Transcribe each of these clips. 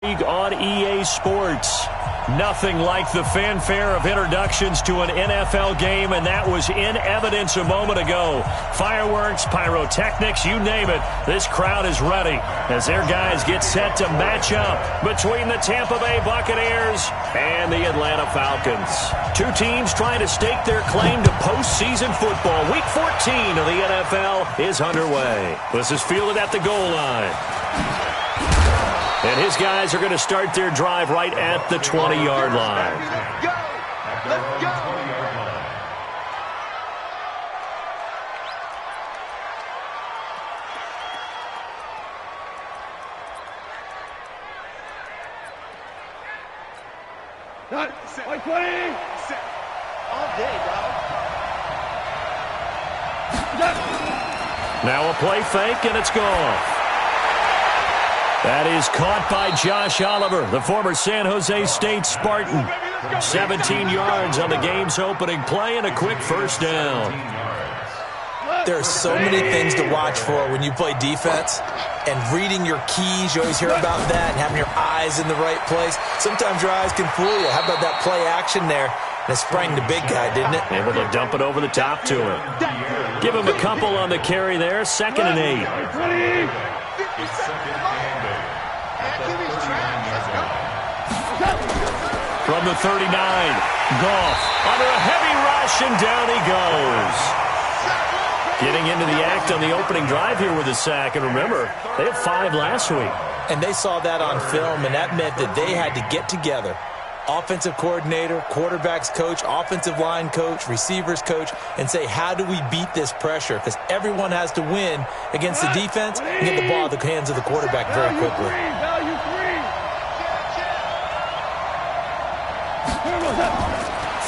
On EA Sports. Nothing like the fanfare of introductions to an NFL game, and that was in evidence a moment ago. Fireworks, pyrotechnics, you name it. This crowd is ready as their guys get set to match up between the Tampa Bay Buccaneers and the Atlanta Falcons. Two teams trying to stake their claim to postseason football. Week 14 of the NFL is underway. This is fielded at the goal line. And his guys are going to start their drive right at the 20-yard line. Let's go! Let's go! Like 20! All day, dog. Now a play fake, and it's gone. That is caught by Josh Oliver, the former San Jose State Spartan. 17 yards on the game's opening play and a quick first down. There are so many things to watch for when you play defense. And reading your keys, you always hear about that, and having your eyes in the right place. Sometimes your eyes can fool you. How about that play action there? And it sprang the big guy, didn't it? Able to dump it over the top to him. Give him a couple on the carry there. 2nd and 8. From the 39, Goff under a heavy rush, and down he goes. Getting into the act on the opening drive here with a sack. And remember, they had 5 last week. And they saw that on film, and that meant that they had to get together. Offensive coordinator, quarterbacks coach, offensive line coach, receivers coach, and say, how do we beat this pressure? Because everyone has to win against the defense and get the ball in the hands of the quarterback very quickly.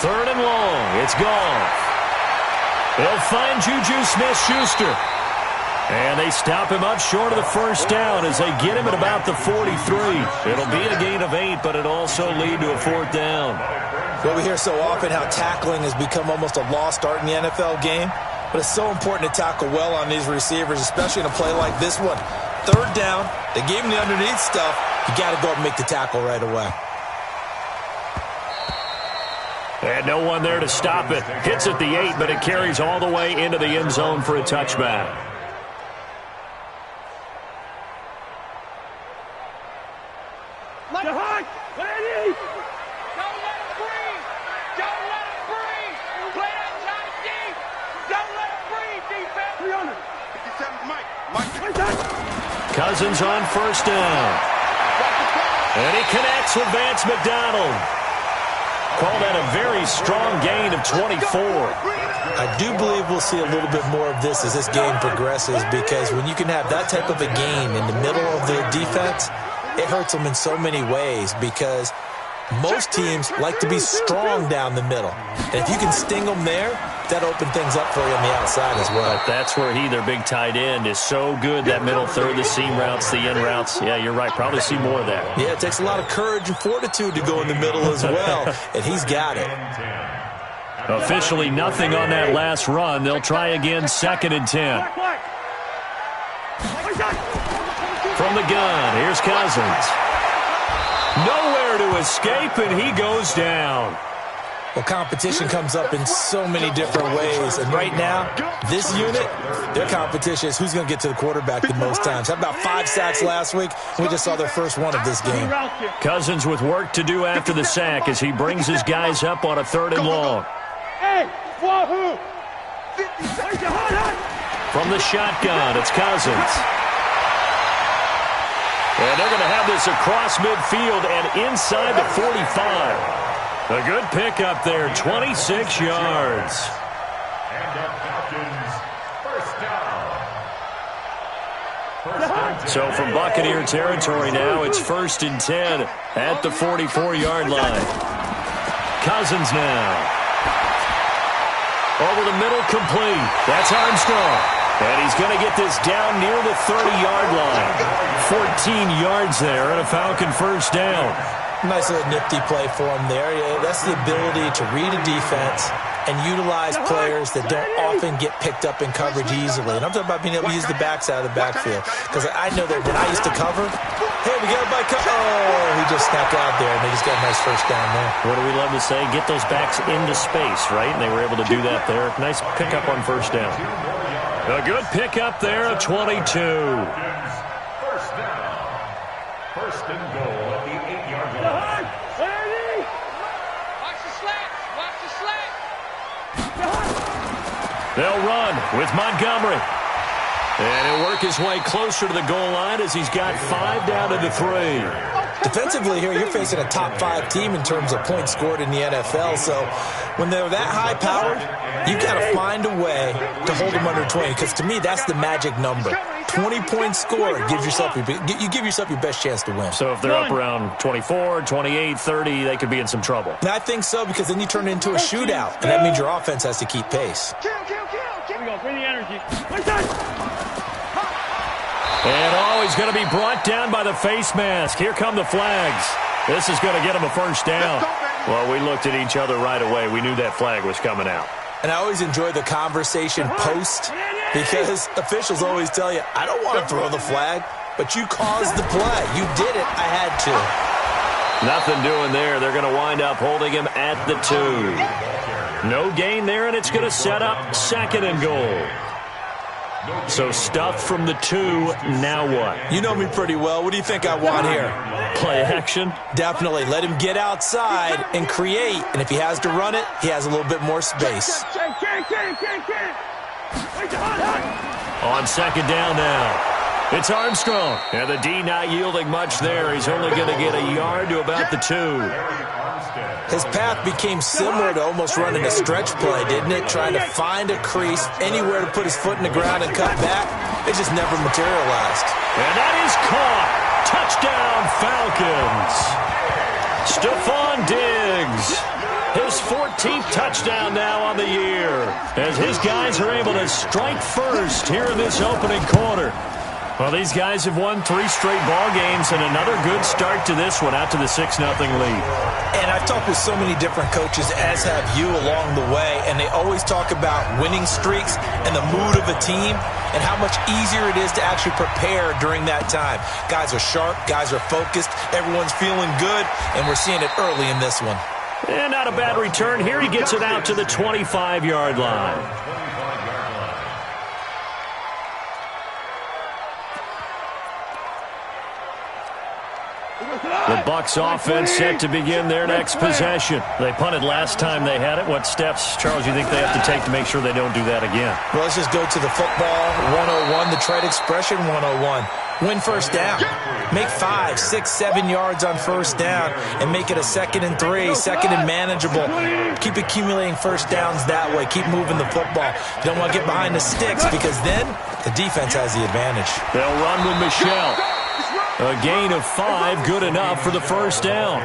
Third and long. It's gone. They'll find Juju Smith-Schuster. And they stop him up short of the first down as they get him at about the 43. It'll be a gain of 8, but it'll also lead to a 4th down. Well, we hear so often how tackling has become almost a lost art in the NFL game. But it's so important to tackle well on these receivers, especially in a play like this one. 3rd down, they gave him the underneath stuff. You got to go up and make the tackle right away. And no one there to stop it. Hits at the 8, but it carries all the way into the end zone for a touchback. Cousins on 1st down. And he connects with Vance McDonald. Call that a very strong gain of 24. I do believe we'll see a little bit more of this as this game progresses, because when you can have that type of a gain in the middle of the defense, it hurts them in so many ways, because most teams like to be strong down the middle. And if you can sting them there, that opens things up for you on the outside as well. But that's where their big tight end, is so good. That middle third, the seam routes, the in routes. Yeah, you're right. Probably see more of that. Yeah, it takes a lot of courage and fortitude to go in the middle as well, and he's got it. Officially nothing on that last run. They'll try again, 2nd and 10. From the gun, here's Cousins. Nowhere to escape, and he goes down. Well, competition comes up in so many different ways. And right now, this unit, their competition is who's going to get to the quarterback the most times. How about 5 sacks last week? We just saw their first one of this game. Cousins with work to do after the sack as he brings his guys up on a 3rd and long. From the shotgun, it's Cousins. And they're going to have this across midfield and inside the 45. A good pickup there, 26 yards. So from Buccaneer territory now, it's 1st and 10 at the 44-yard line. Cousins now. Over the middle, complete. That's Armstrong. And he's going to get this down near the 30-yard line. 14 yards there and a Falcon first down. Nice little nifty play for him there. Yeah, that's the ability to read a defense and utilize players that don't often get picked up in coverage easily. And I'm talking about being able to use the backside of the backfield. Because I know that when I used to cover, hey, we got by oh, he just snapped out there, and they just got a nice first down there. What do we love to say? Get those backs into space, right? And they were able to do that there. Nice pickup on first down. A good pickup there of 22. First down. First and goal at the 8-yard line. Watch the slats. Watch the slats. They'll run with Montgomery. And he'll work his way closer to the goal line as he's got 5 down to the 3. Defensively here, you're facing a top 5 team in terms of points scored in the NFL. So when they're that high-powered, you've got to find a way to hold them under 20. Because to me, that's the magic number. 20 points scored gives yourself you give yourself your best chance to win. So if they're up around 24, 28, 30, they could be in some trouble. And I think so, because then you turn it into a shootout, and that means your offense has to keep pace. Here we go. Bring the energy. And he's going to be brought down by the face mask. Here come the flags. This is going to get him a first down. Well, we looked at each other right away. We knew that flag was coming out. And I always enjoy the conversation post, because officials always tell you, I don't want to throw the flag, but you caused the play. You did it. I had to. Nothing doing there. They're going to wind up holding him at the 2. No gain there, and it's going to set up second and goal. So stuff from the 2, now what? You know me pretty well. What do you think I want here? Play action? Definitely. Let him get outside and create. And if he has to run it, he has a little bit more space. On second down now. It's Armstrong. And the D not yielding much there. He's only going to get a yard to about the 2. His path became similar to almost running a stretch play, didn't it? Trying to find a crease, anywhere to put his foot in the ground and cut back. It just never materialized. And that is caught. Touchdown, Falcons. Stephon Diggs. His 14th touchdown now on the year, as his guys are able to strike first here in this opening quarter. Well, these guys have won 3 straight ball games, and another good start to this one, out to the 6-0 lead. And I've talked with so many different coaches, as have you along the way, and they always talk about winning streaks and the mood of a team and how much easier it is to actually prepare during that time. Guys are sharp, guys are focused, everyone's feeling good, and we're seeing it early in this one. And not a bad return here. He gets it out to the 25-yard line. The Bucs offense set to begin their next possession. They punted last time they had it. What steps, Charles, you think they have to take to make sure they don't do that again? Well, let's just go to the football 101, the trade expression 101. Win first down. Make 5, 6, 7 yards on first down and make it a 2nd and 3, second and manageable. Keep accumulating first downs that way. Keep moving the football. You don't want to get behind the sticks, because then the defense has the advantage. They'll run with Michelle. A gain of 5, good enough for the first down.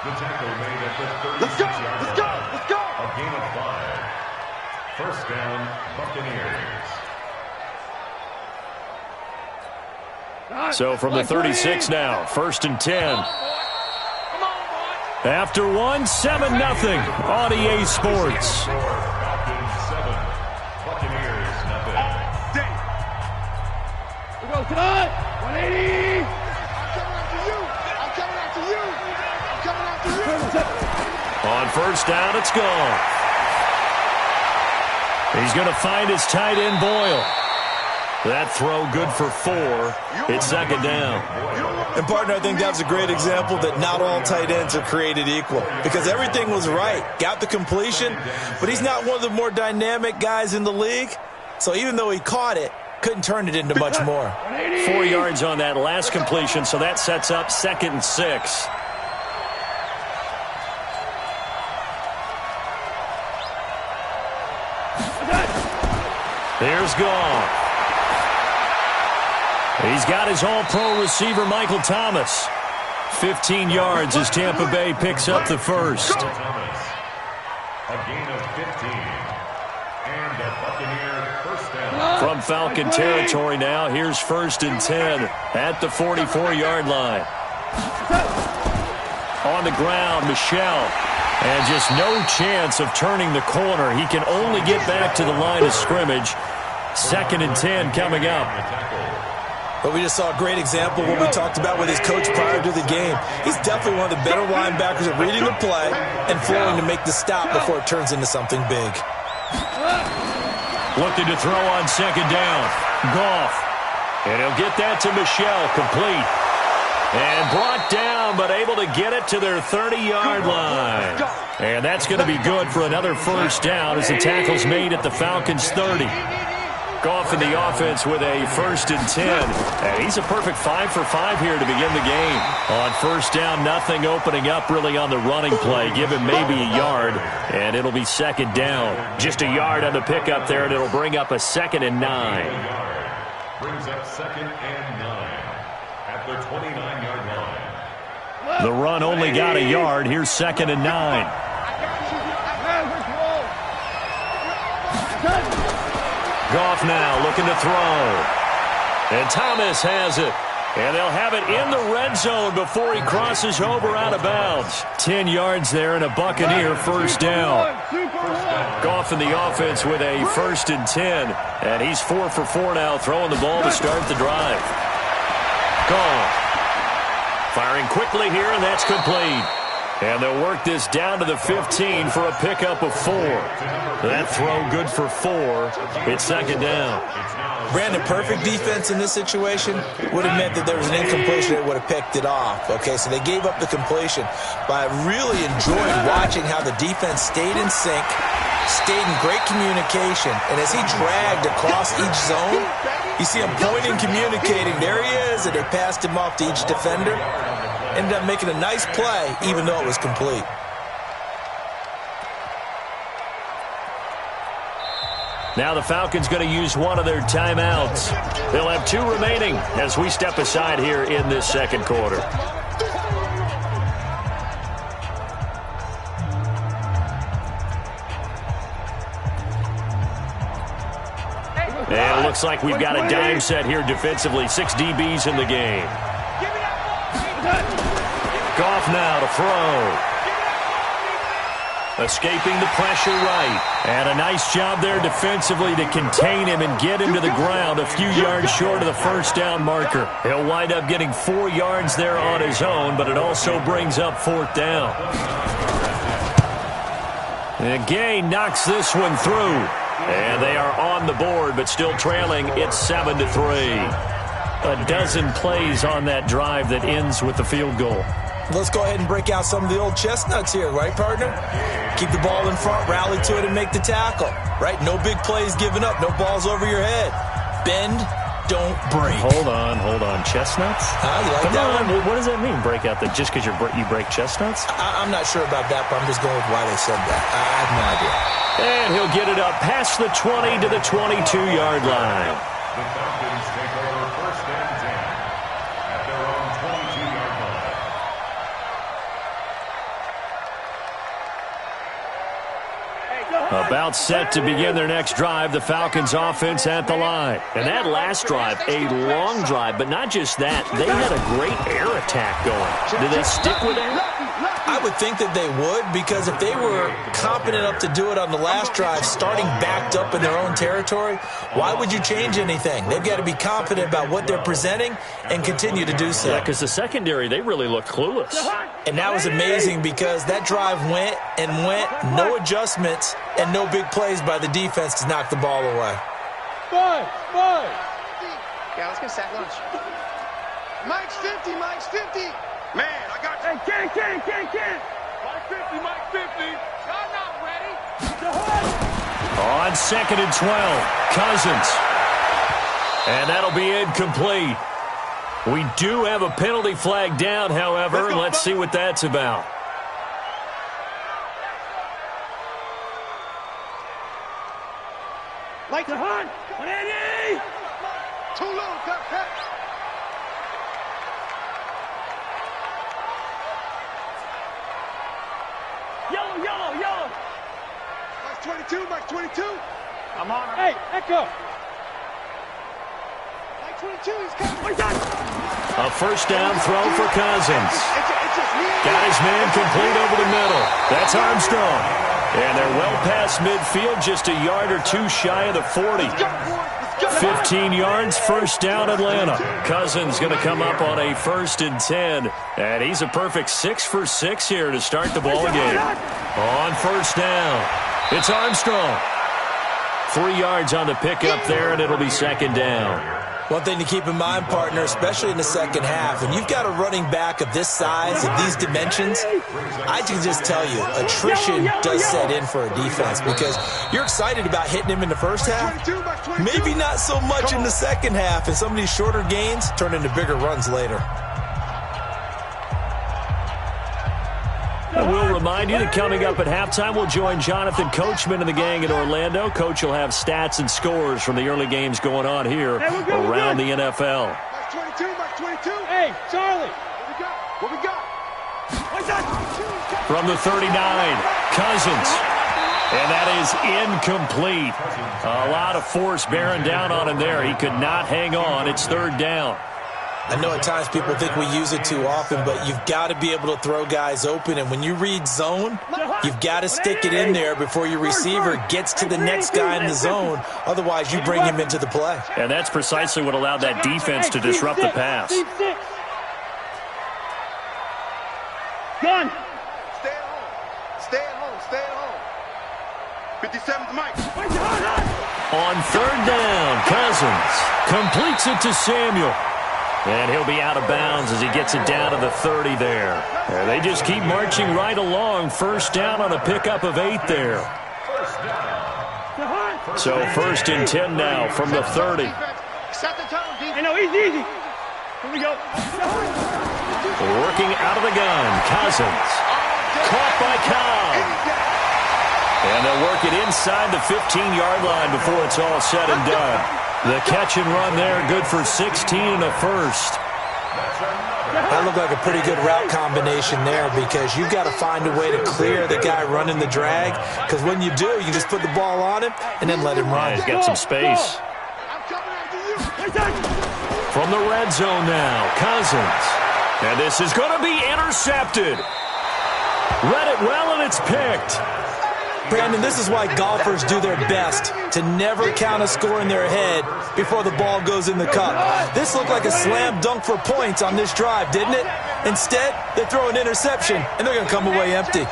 The tackle made at the 36-yard line. Let's go. A gain of 5. First down, Buccaneers. So from the 36 now, 1st and 10. After 1, 7-0 on EA Sports. Falcons 7, Buccaneers 0. We go tonight. 180. I'm coming after you. I'm coming after you. On first down, it's gone. He's going to find his tight end, Boyle. That throw good for 4. It's second down. And, partner, I think that was a great example that not all tight ends are created equal, because everything was right. Got the completion, but he's not one of the more dynamic guys in the league. So even though he caught it, couldn't turn it into much more. 4 yards on that last completion, so that sets up 2nd and 6. Here's Gone. He's got his all-pro receiver, Michael Thomas. 15 yards as Tampa Bay picks up the first. A gain of 15. And a Buccaneer first down. From Falcon territory now, here's 1st and 10 at the 44-yard line. On the ground, Michelle. And just no chance of turning the corner. He can only get back to the line of scrimmage. 2nd and 10 coming up. But we just saw a great example of what we talked about with his coach prior to the game. He's definitely one of the better linebackers at reading the play and flowing to make the stop before it turns into something big. Looking to throw on 2nd down. Goff. And he'll get that to Michelle, complete. And brought down, but able to get it to their 30-yard line. And that's going to be good for another 1st down as the tackle's made at the Falcons' 30. Goff in the offense with a 1st and 10. And he's a perfect 5 for 5 here to begin the game. On 1st down, nothing opening up really on the running play. Give him maybe a yard, and it'll be 2nd down. Just a yard on the pickup there, and it'll bring up a 2nd and 9. Brings up 2nd and 9 at the 29-yard line. The run only got a yard. Here's 2nd and 9. Goff now looking to throw. And Thomas has it. And they'll have it in the red zone before he crosses over out of bounds. 10 yards there and a Buccaneer 1st down. Goff in the offense with a 1st and 10. And he's 4 for 4 now, throwing the ball to start the drive. Goff firing quickly here, and that's complete. And they'll work this down to the 15 for a pickup of 4. That throw good for 4. It's 2nd down. Brandon, perfect defense in this situation would have meant that there was an incompletion that would have picked it off. Okay, so they gave up the completion. But I really enjoyed watching how the defense stayed in sync, stayed in great communication. And as he dragged across each zone, you see him pointing, communicating. There he is, and they passed him off to each defender. Ended up making a nice play, even though it was complete. Now the Falcons going to use one of their timeouts. They'll have 2 remaining as we step aside here in this 2nd quarter. And it looks like we've got a dime set here defensively. 6 DBs in the game. Goff now to throw. Escaping the pressure right. And a nice job there defensively to contain him and get him to the ground a few yards short of the 1st down marker. He'll wind up getting 4 yards there on his own, but it also brings up 4th down. And Gay knocks this one through. And they are on the board, but still trailing. It's 7-3. A dozen plays on that drive that ends with the field goal. Let's go ahead and break out some of the old chestnuts here, right, partner? Keep the ball in front, rally to it, and make the tackle, right? No big plays given up, no balls over your head. Bend, don't break. Hold on. Chestnuts? You like that one? What does that mean, break out? Just because you break chestnuts? I'm not sure about that, but I'm just going with why they said that. I have no idea. And he'll get it up past the 20 to the 22-yard line. The Falcons take over 1st and 10 at their own 22-yard line. About set to begin their next drive, the Falcons offense at the line. And that last drive, a long drive, but not just that. They had a great air attack going. Did they stick with that? I would think that they would, because if they were competent enough to do it on the last drive, starting backed up in their own territory, why would you change anything? They've got to be confident about what they're presenting and continue to do so. Yeah, because the secondary, they really look clueless. And that was amazing because that drive went and went, no adjustments and no big plays by the defense to knock the ball away. Five. Yeah, let's get sack lunch. Mike's 50. Man, I got you. Hey, can't. Mike 50. Y'all not ready. On 2nd and 12, Cousins. And that'll be incomplete. We do have a penalty flag down, however, and let's see what that's about. Like the hunt. 180. Too low, cut. Yellow. Mike's 22. I'm on. Hey, Echo. A first down throw for Cousins. Got his man complete over the middle. That's Armstrong. And they're well past midfield, just a yard or two shy of the 40. 15 yards, first down Atlanta. Cousins going to come up on a 1st and 10. And he's a perfect 6 for 6 here to start the ball game. On first down, it's Armstrong. 3 yards on the pickup there, and it'll be 2nd down. One thing to keep in mind, partner, especially in the second half, when you've got a running back of this size, of these dimensions, I can just tell you, attrition does set in for a defense because you're excited about hitting him in the first half, maybe not so much in the second half, and some of these shorter gains turn into bigger runs later. And we'll remind you that coming up at halftime, we'll join Jonathan Coachman and the gang in Orlando. Coach will have stats and scores from the early games going on here around the NFL. Max 22, Max 22. Hey, Charlie. What we got? From the 39, Cousins. And that is incomplete. A lot of force bearing down on him there. He could not hang on. It's 3rd down. I know at times people think we use it too often, but you've got to be able to throw guys open. And when you read zone, you've got to stick it in there before your receiver gets to the next guy in the zone. Otherwise, you bring him into the play. And that's precisely what allowed that defense to disrupt the pass. Gun. Stay at home. Stay at home. Stay at home. 57's Mike. On 3rd down, Cousins completes it to Samuel. And he'll be out of bounds as he gets it down to the 30 there. And they just keep marching right along. First down on a pickup of 8 there. So 1st and 10 now from the 30. Hey, no, easy. Here we go. Working out of the gun, Cousins. Caught by Cobb. And they'll work it inside the 15-yard line before it's all said and done. The catch and run there, good for 16 and a first. That looked like a pretty good route combination there because you've got to find a way to clear the guy running the drag because when you do, you just put the ball on him and then let him run. Yeah, he's got some space. From the red zone now, Cousins. And this is going to be intercepted. Read it well, and it's picked. Brandon, this is why golfers do their best to never count a score in their head before the ball goes in the cup. This looked like a slam dunk for points on this drive, didn't it? Instead, they throw an interception, and they're going to come away empty.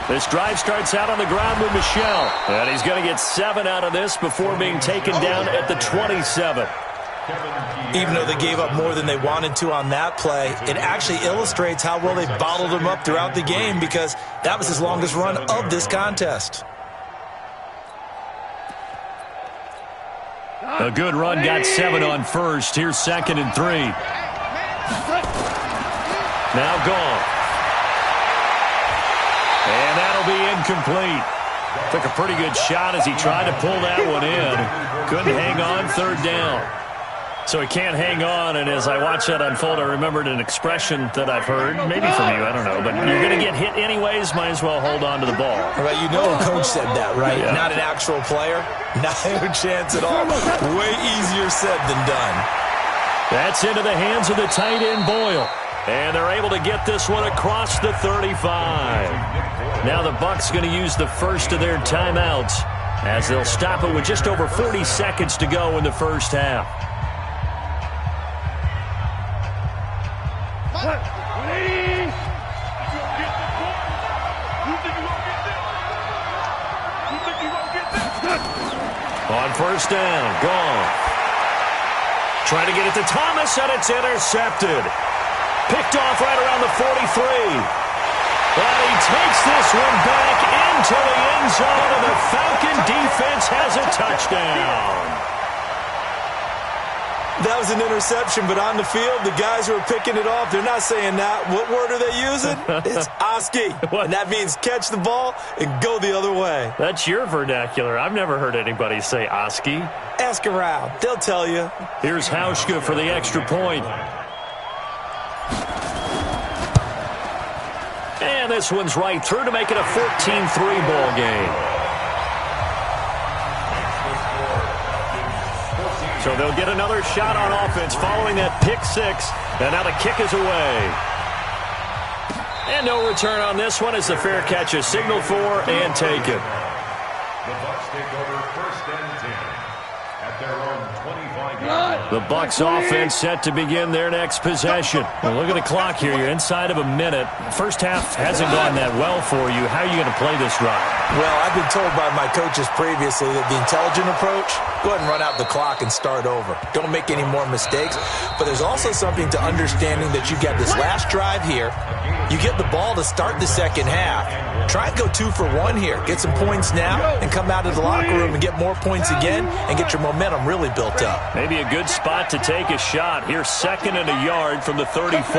This drive starts out on the ground with Michel. And he's going to get 7 out of this before being taken down at the 27. Even though they gave up more than they wanted to on that play, it actually illustrates how well they bottled him up throughout the game because that was his longest run of this contest. A good run, got 7 on first. Here's 2nd and 3. Now gone. And that'll be incomplete. Took a pretty good shot as he tried to pull that one in. Couldn't hang on, 3rd down. So he can't hang on, and as I watched that unfold, I remembered an expression that I've heard, maybe from you, I don't know, but you're going to get hit anyways, might as well hold on to the ball. Right, you know a coach said that, right? Yeah. Not an actual player. Not a chance at all. Way easier said than done. That's into the hands of the tight end, Boyle. And they're able to get this one across the 35. Now the Bucs going to use the first of their timeouts as they'll stop it with just over 40 seconds to go in the first half. On first down, gone. Trying to get it to Thomas, and it's intercepted. Picked off right around the 43. But he takes this one back into the end zone, and the Falcon defense has a touchdown. That was an interception, but on the field, the guys who are picking it off, they're not saying that. What word are they using? It's Oski. And that means catch the ball and go the other way. That's your vernacular. I've never heard anybody say Oski. Ask around. They'll tell you. Here's Hauschka for the extra point. And this one's right through to make it a 14-3 ball game. So they'll get another shot on offense following that pick six. And now the kick is away. And no return on this one as the fair catch is signaled for and taken. The Bucs take over 1st and 10 at their own 25-yard line. The Bucs offense set to begin their next possession. Well, look at the clock here. You're inside of a minute. First half hasn't gone that well for you. How are you going to play this drive? Well, I've been told by my coaches previously that the intelligent approach, go ahead and run out the clock and start over. Don't make any more mistakes. But there's also something to understanding that you get this last drive here. You get the ball to start the second half. Try and go 2 for 1 here. Get some points now and come out of the locker room and get more points again and get your momentum really built up. Maybe a good spot to take a shot. Here's 2nd and a yard from the 34.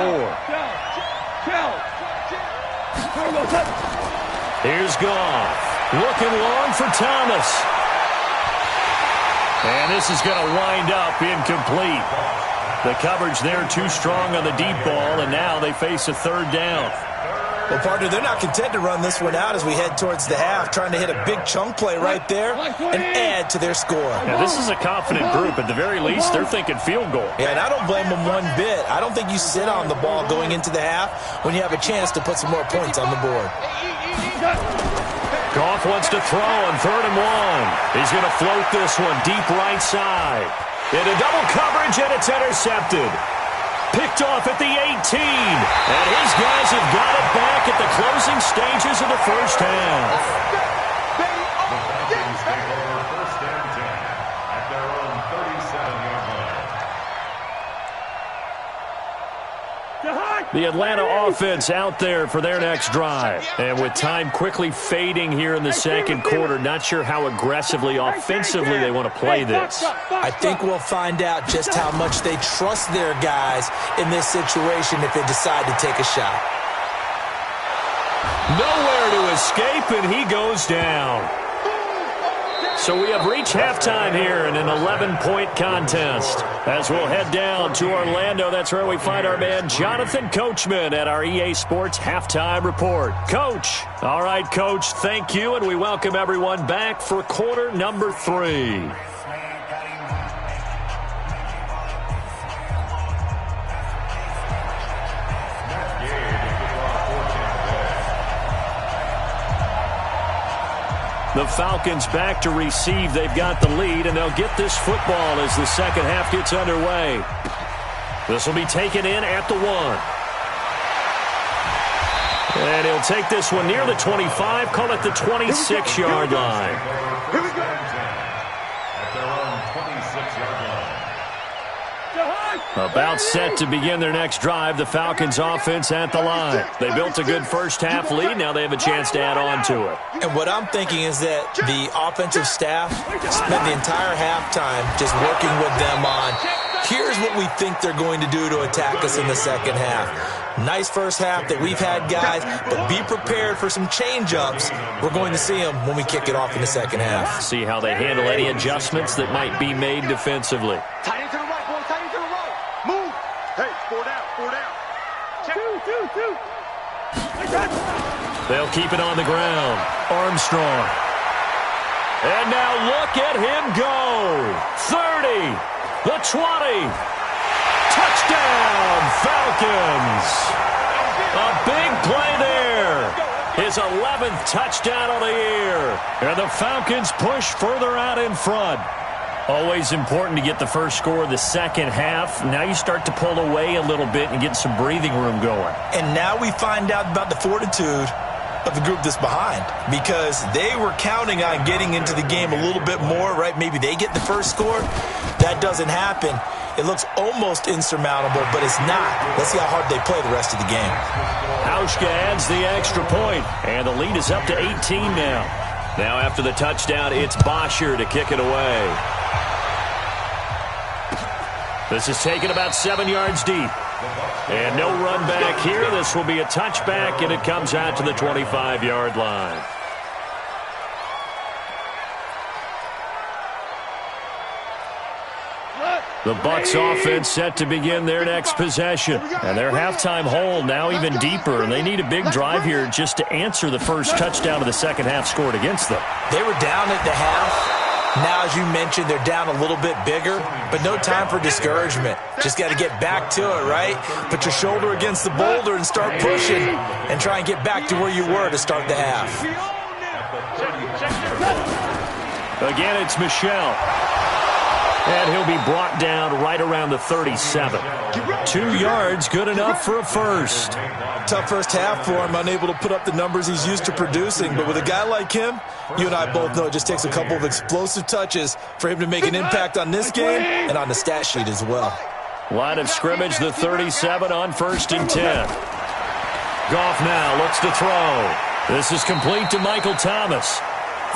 Here's Goff. Looking long for Thomas. And this is going to wind up incomplete. The coverage there too strong on the deep ball, and now they face a 3rd down. Well, partner, they're not content to run this one out as we head towards the half, trying to hit a big chunk play right there and add to their score. Now, this is a confident group. At the very least, they're thinking field goal. Yeah, and I don't blame them one bit. I don't think you sit on the ball going into the half when you have a chance to put some more points on the board. Goff wants to throw on 3rd and 1. He's going to float this one deep right side. Into double coverage, and it's intercepted. Picked off at the 18. And his guys have got it back at the closing stages of the first half. The Falcons take over 1st and 10 at their own 37-yard line. The Atlanta offense out there for their next drive. And with time quickly fading here in the second quarter, not sure how aggressively, offensively they want to play this. I think we'll find out just how much they trust their guys in this situation if they decide to take a shot. Nowhere to escape, and he goes down. So we have reached halftime here in an 11-point contest. As we'll head down to Orlando, that's where we find our man Jonathan Coachman at our EA Sports Halftime Report. Coach. All right, Coach, thank you, and we welcome everyone back for quarter number 3. The Falcons back to receive. They've got the lead, and they'll get this football as the second half gets underway. This will be taken in at the 1. And he'll take this one near the 25, call it the 26-yard line. Here we go. At their own 26-yard line. About set to begin their next drive, the Falcons offense at the line. They built a good first half lead. Now they have a chance to add on to it. And what I'm thinking is that the offensive staff spent the entire halftime just working with them on, here's what we think they're going to do to attack us in the second half. Nice first half that we've had, guys, but be prepared for some change-ups. We're going to see them when we kick it off in the second half. See how they handle any adjustments that might be made defensively. Tight into the right, boy. Tight into the right. Move. Hey, 4 down, 4 down. Check. 2. They'll keep it on the ground. Armstrong. And now look at him go. 30. The 20. Touchdown, Falcons. A big play there. His 11th touchdown of the year. And the Falcons push further out in front. Always important to get the first score of the second half. Now you start to pull away a little bit and get some breathing room going. And now we find out about the fortitude of the group that's behind, because they were counting on getting into the game a little bit more, right? Maybe they get the first score. That doesn't happen. It looks almost insurmountable, but it's not. Let's see how hard they play the rest of the game. Hauschka adds the extra point, and the lead is up to 18 now. Now after the touchdown, it's Bosher to kick it away. This is taken about 7 yards deep. And no run back here. This will be a touchback, and it comes out to the 25-yard line. The Bucs offense set to begin their next possession. And their halftime hole now even deeper, and they need a big drive here just to answer the first touchdown of the second half scored against them. They were down at the half, Now, as you mentioned, they're down a little bit bigger, but no time for discouragement. Just got to get back to it, right? Put your shoulder against the boulder and start pushing and try and get back to where you were to start the half. Again, it's Michel. And he'll be brought down right around the 37. 2 yards, good enough for a first. Tough first half for him, unable to put up the numbers he's used to producing. But with a guy like him, you and I both know it just takes a couple of explosive touches for him to make an impact on this game and on the stat sheet as well. Line of scrimmage, the 37 on 1st and 10. Goff now looks to throw. This is complete to Michael Thomas.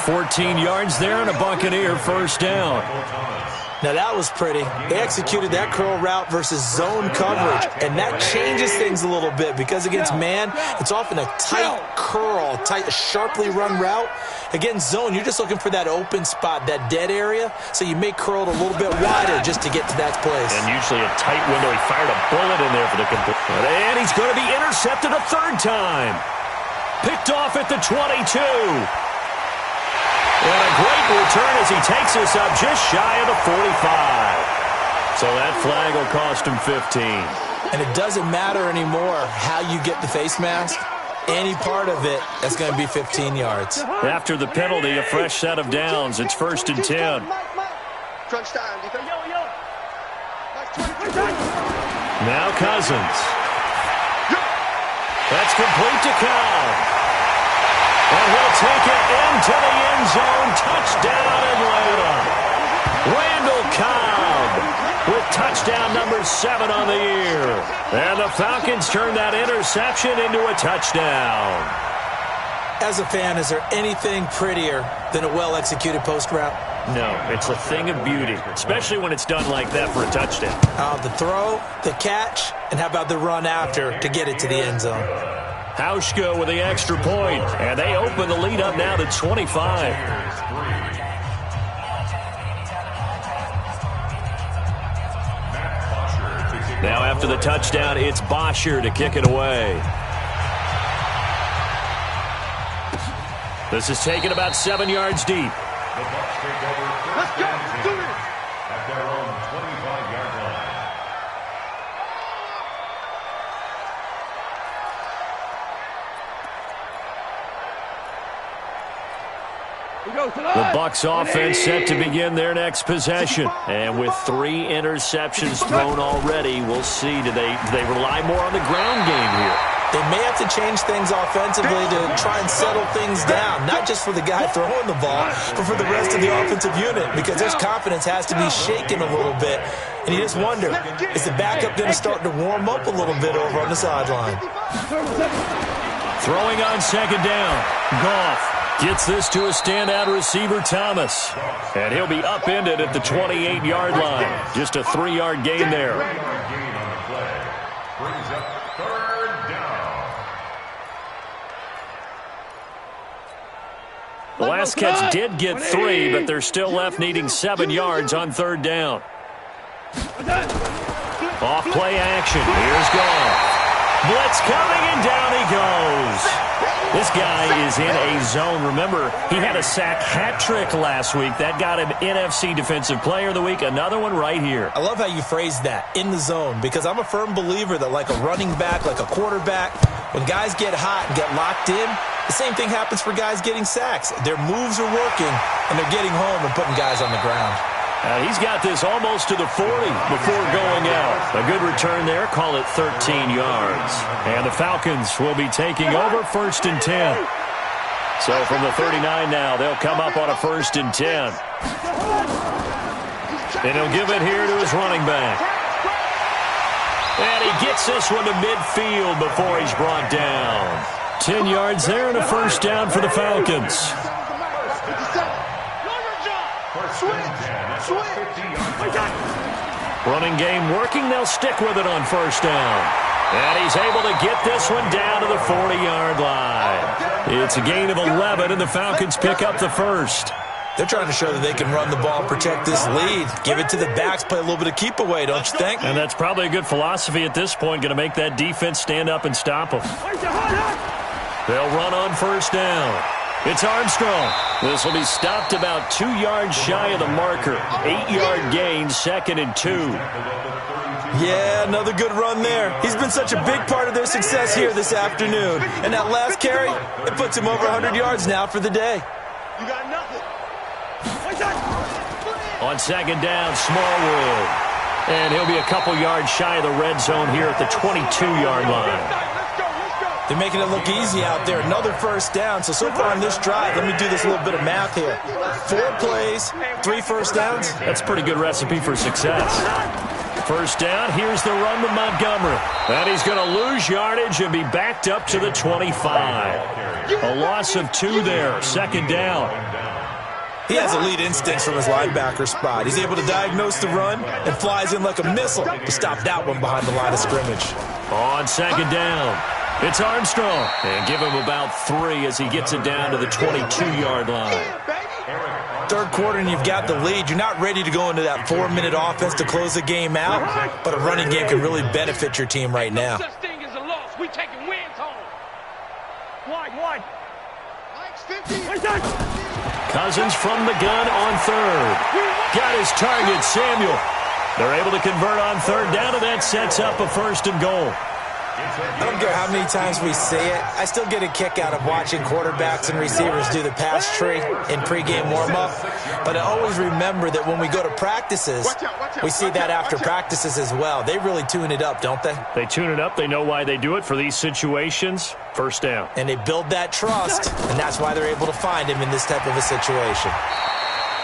14 yards there and a Buccaneer first down. Now, that was pretty. They executed that curl route versus zone coverage, and that changes things a little bit because against man, it's often a tight curl, tight, sharply run route. Against zone, you're just looking for that open spot, that dead area, so you may curl it a little bit wider just to get to that place. And usually a tight window. He fired a bullet in there for the complete. And he's going to be intercepted a 3rd time. Picked off at the 22. And a great return as he takes us up just shy of the 45. So that flag will cost him 15. And it doesn't matter anymore how you get the face mask. Any part of it, that's going to be 15 yards. After the penalty, a fresh set of downs. It's 1st and 10. Now Cousins. That's complete to Cobb. And he'll take it into the end zone. Touchdown, Atlanta. Randall Cobb with touchdown number 7 on the year. And the Falcons turn that interception into a touchdown. As a fan, is there anything prettier than a well-executed post route? No, it's a thing of beauty, especially when it's done like that for a touchdown. The throw, the catch, and how about the run after to get it to the end zone? Hauschka with the extra point, and they open the lead up now to 25. Now after the touchdown, it's Bosher to kick it away. This is taken about 7 yards deep. The Bucs take over first and 10 at their own 25-yard line. The Bucs offense set to begin their next possession. And with 3 interceptions thrown already, we'll see. Do they rely more on the ground game here? They may have to change things offensively to try and settle things down, not just for the guy throwing the ball, but for the rest of the offensive unit, because their confidence has to be shaken a little bit. And you just wonder, is the backup going to start to warm up a little bit over on the sideline? Throwing on 2nd down. Goff gets this to a standout receiver, Thomas. And he'll be upended at the 28-yard line. Just a 3-yard gain there. Brings up 3rd down. The last catch did get 3, but they're still left needing 7 yards on 3rd down. Off play action. Here's Goff. Blitz coming, and down he goes. This guy is in a zone. Remember, he had a sack hat trick last week. That got him NFC Defensive Player of the Week. Another one right here. I love how you phrased that, in the zone, because I'm a firm believer that like a running back, like a quarterback, when guys get hot and get locked in, the same thing happens for guys getting sacks. Their moves are working, and they're getting home and putting guys on the ground. He's got this almost to the 40 before going out. A good return there. Call it 13 yards. And the Falcons will be taking over 1st and 10. So from the 39 now, they'll come up on a 1st and 10. And he'll give it here to his running back. And he gets this one to midfield before he's brought down. 10 yards there and a 1st down for the Falcons. Running game working. They'll stick with it on 1st down. And he's able to get this one down to the 40-yard line. It's a gain of 11, and the Falcons pick up the 1st. They're trying to show that they can run the ball and protect this lead. Give it to the backs, play a little bit of keep away, don't you think? And that's probably a good philosophy at this point, going to make that defense stand up and stop them. They'll run on 1st down. It's Armstrong. This will be stopped about 2 yards shy of the marker. 8-yard gain, 2nd and 2. Yeah, another good run there. He's been such a big part of their success here this afternoon. And that last carry, it puts him over 100 yards now for the day. You got nothing. On 2nd down, Smallwood. And he'll be a couple yards shy of the red zone here at the 22-yard line. They're making it look easy out there. Another first down. So far on this drive, let me do this little bit of math here. 4 plays, 3 first downs. That's a pretty good recipe for success. First down, here's the run to Montgomery. And he's going to lose yardage and be backed up to the 25. A loss of 2 there, 2nd down. He has elite instincts from his linebacker spot. He's able to diagnose the run and flies in like a missile to stop that one behind the line of scrimmage. On 2nd down, it's Armstrong. And give him about 3 as he gets it down to the 22-yard line. Third quarter and you've got the lead. You're not ready to go into that 4-minute offense to close the game out, but a running game can really benefit your team right now. Such thing as a loss. We taking wins home. Wide. Mike's 50. Cousins from the gun on 3rd. Got his target, Samuel. They're able to convert on 3rd down, and that sets up a 1st and goal. I don't care how many times we say it, I still get a kick out of watching quarterbacks and receivers do the pass tree in pregame warm-up. But I always remember that when we go to practices, we see that after practices as well. They really tune it up, don't they? They tune it up. They know why they do it for these situations. 1st down. And they build that trust, and that's why they're able to find him in this type of a situation.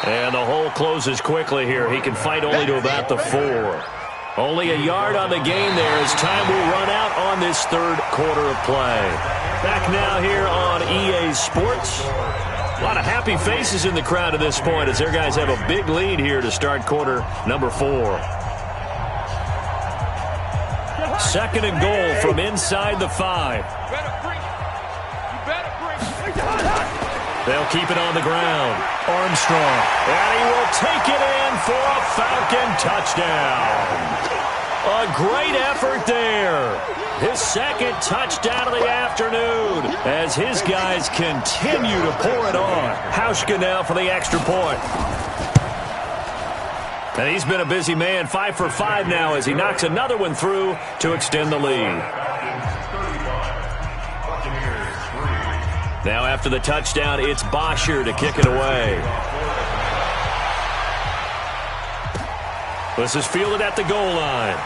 And the hole closes quickly here. He can fight only to about the 4. Only a yard on the gain there as time will run out on this 3rd quarter of play. Back now here on EA Sports. A lot of happy faces in the crowd at this point as their guys have a big lead here to start quarter number 4. 2nd and goal from inside the 5. They'll keep it on the ground. Armstrong. And he will take it in for a Falcon touchdown. A great effort there. His 2nd touchdown of the afternoon as his guys continue to pour it on. Hauschka now for the extra point. And he's been a busy man. 5 for 5 now as he knocks another one through to extend the lead. Now after the touchdown, it's Bosher to kick it away. This is fielded at the goal line.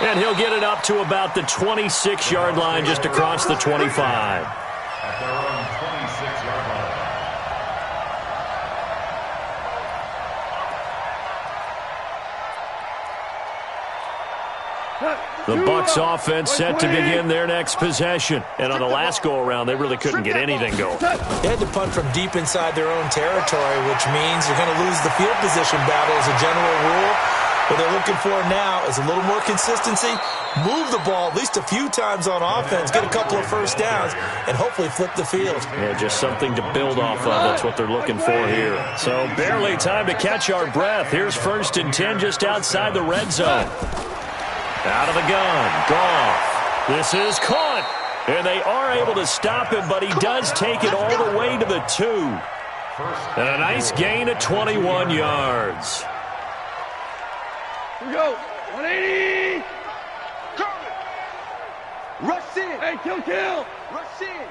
And he'll get it up to about the 26-yard line just across the 25. At their own 26-yard line. The Bucs offense set to begin their next possession. And on the last go-around, they really couldn't get anything going. They had to punt from deep inside their own territory, which means you're going to lose the field position battle as a general rule. What they're looking for now is a little more consistency, move the ball at least a few times on offense, get a couple of first downs, and hopefully flip the field. Yeah, just something to build off of. That's what they're looking for here. So barely time to catch our breath. Here's 1st and 10 just outside the red zone. Out of the gun, Goff. This is caught. And they are able to stop him, but he does take it all the way to the 2. And a nice gain of 21 yards. Here we go. 180. Rush in. Hey, kill. Rush in.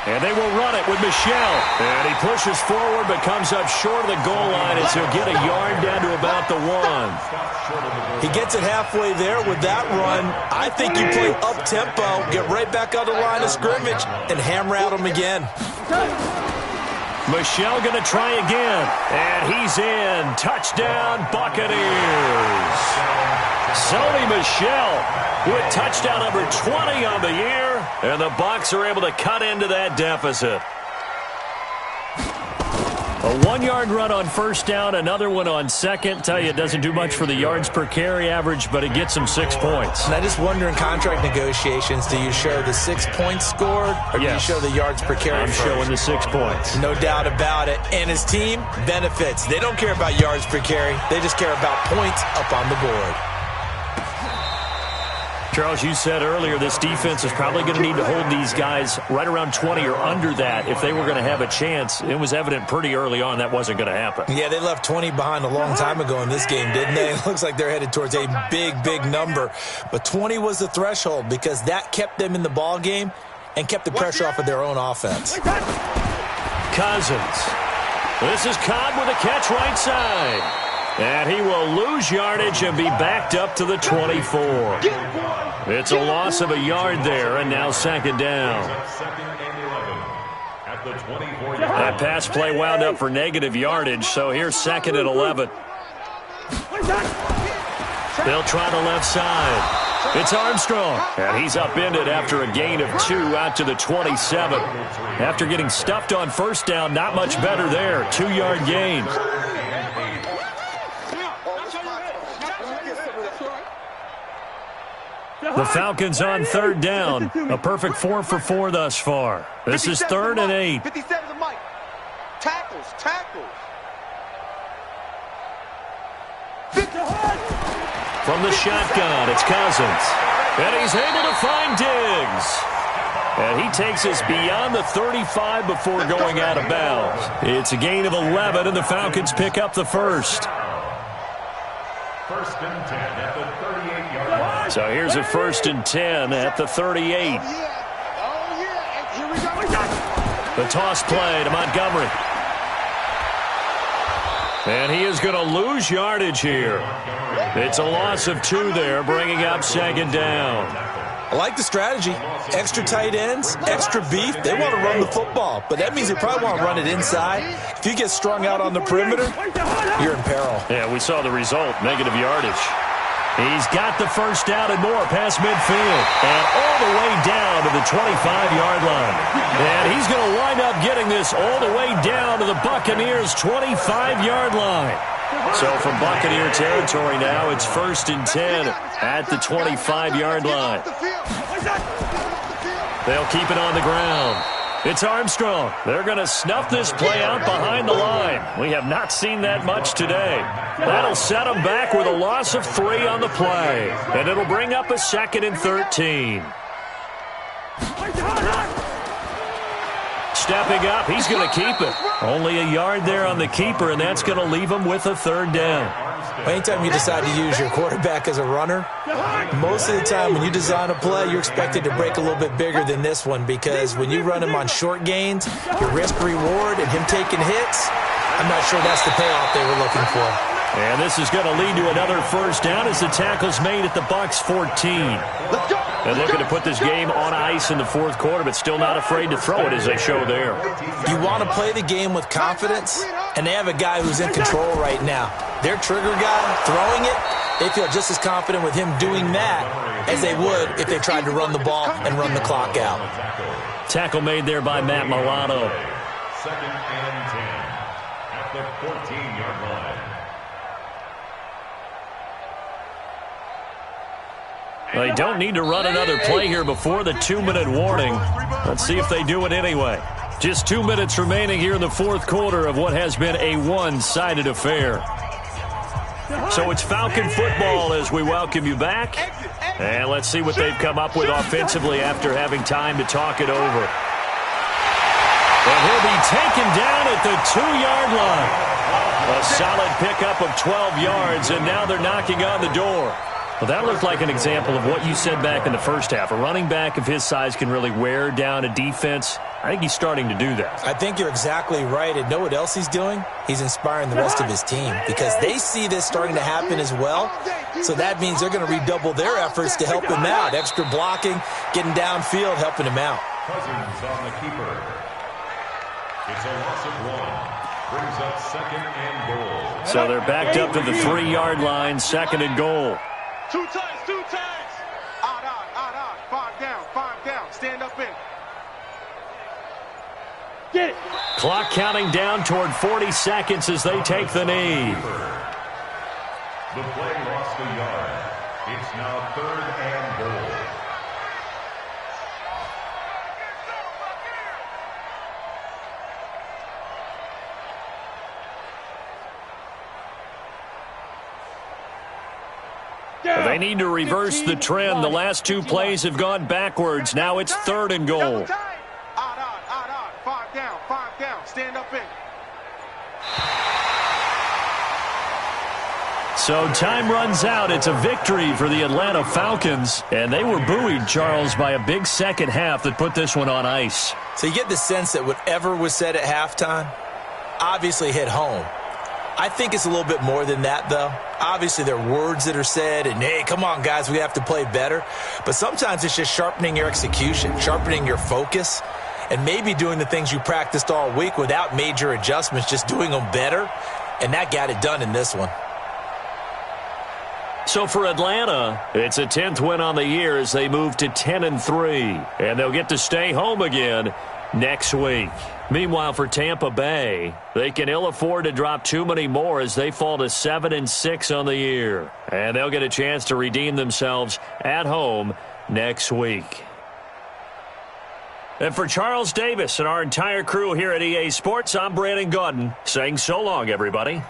And they will run it with Michelle. And he pushes forward but comes up short of the goal line as he'll get a yard down to about the 1. He gets it halfway there with that run. I think you play up-tempo, get right back on the line of scrimmage, and hammer out him again. Michelle going to try again. And he's in. Touchdown, Buccaneers. Sony Michel with touchdown number 20 on the year. And the Bucs are able to cut into that deficit. A 1-yard run on 1st down, another one on 2nd. Tell you, it doesn't do much for the yards per carry average, but it gets them 6 points. And I just wonder in contract negotiations, do you show the 6 points scored, or do you show the yards per carry I'm first? showing the 6 points. No doubt about it. And his team benefits. They don't care about yards per carry. They just care about points up on the board. Charles, you said earlier this defense is probably going to need to hold these guys right around 20 or under that if they were going to have a chance. It was evident pretty early on that wasn't going to happen. Yeah, they left 20 behind a long time ago in this game, didn't they? It looks like they're headed towards a big, big number. But 20 was the threshold because that kept them in the ball game and kept the pressure off of their own offense. Cousins. This is Cobb with a catch right side. And he will lose yardage and be backed up to the 24. It's a loss of a yard there, and now second down. That pass play wound up for negative yardage, so here's second and 11. They'll try the left side. It's Armstrong, and he's upended after a gain of 2 out to the 27. After getting stuffed on first down, not much better there. 2-yard gain. The Falcons on third down. A perfect 4 for 4 thus far. This is 3rd and 8. 57 to Mike. Tackles. From the shotgun, it's Cousins. And he's able to find Diggs. And he takes us beyond the 35 before going out of bounds. It's a gain of 11, and the Falcons pick up the first. First and 10 at the 38-yard line. So here's a 1st and 10 at the 38. Here we go. The toss play to Montgomery. And he is going to lose yardage here. It's a loss of 2 there, bringing up second down. I like the strategy. Extra tight ends, extra beef. They want to run the football, but that means they probably want to run it inside. If you get strung out on the perimeter, you're in peril. Yeah, we saw the result, negative yardage. He's got the first down and more past midfield. And all the way down to the 25-yard line. And he's going to wind up getting this all the way down to the Buccaneers' 25-yard line. So from Buccaneer territory now, it's 1st and 10 at the 25-yard line. They'll keep it on the ground. It's Armstrong. They're going to snuff this play out behind the line. We have not seen that much today. That'll set them back with a loss of 3 on the play. And it'll bring up a 2nd and 13. Stepping up, he's going to keep it. Only a yard there on the keeper, and that's going to leave him with a 3rd down. Anytime you decide to use your quarterback as a runner, most of the time when you design a play, you're expected to break a little bit bigger than this one because when you run him on short gains, your risk-reward and him taking hits, I'm not sure that's the payoff they were looking for. And this is going to lead to another 1st down as the tackle's made at the Bucs 14. And looking to put this game on ice in the 4th quarter, but still not afraid to throw it as they show there. You want to play the game with confidence, and they have a guy who's in control right now. Their trigger guy throwing it, they feel just as confident with him doing that as they would if they tried to run the ball and run the clock out. Tackle made there by Matt Milano. 2nd and 10 at the 14-yard line. They don't need to run another play here before the 2-minute warning. Let's see if they do it anyway. Just 2 minutes remaining here in the 4th quarter of what has been a one-sided affair. So it's Falcon football as we welcome you back. And let's see what they've come up with offensively after having time to talk it over. And he'll be taken down at the 2-yard line. A solid pickup of 12 yards, and now they're knocking on the door. Well, that looked like an example of what you said back in the first half. A running back of his size can really wear down a defense. I think he's starting to do that. I think you're exactly right. And know what else he's doing? He's inspiring the rest of his team because they see this starting to happen as well. So that means they're going to redouble their efforts to help him out. Extra blocking, getting downfield, helping him out. Cousins on the keeper. It's a loss of 1. Brings up 2nd and goal. So they're backed up to the 3-yard line, 2nd and goal. 2 times. Odd. 5 down. Stand up in. Get it. Clock counting down toward 40 seconds as they take the knee. The play lost a yard. It's now 3rd and goal. They need to reverse the trend. The last two plays have gone backwards. Now it's 3rd and goal. Odd. 5 down. Stand up in. So time runs out. It's a victory for the Atlanta Falcons. And they were buoyed, Charles, by a big second half that put this one on ice. So you get the sense that whatever was said at halftime obviously hit home. I think it's a little bit more than that, though. Obviously, there are words that are said, and, hey, come on, guys, we have to play better. But sometimes it's just sharpening your execution, sharpening your focus, and maybe doing the things you practiced all week without major adjustments, just doing them better. And that got it done in this one. So for Atlanta, it's a 10th win on the year as they move to 10-3. And they'll get to stay home again next week. Meanwhile, for Tampa Bay, they can ill afford to drop too many more as they fall to 7-6 on the year. And they'll get a chance to redeem themselves at home next week. And for Charles Davis and our entire crew here at EA Sports, I'm Brandon Gaudin saying so long, everybody.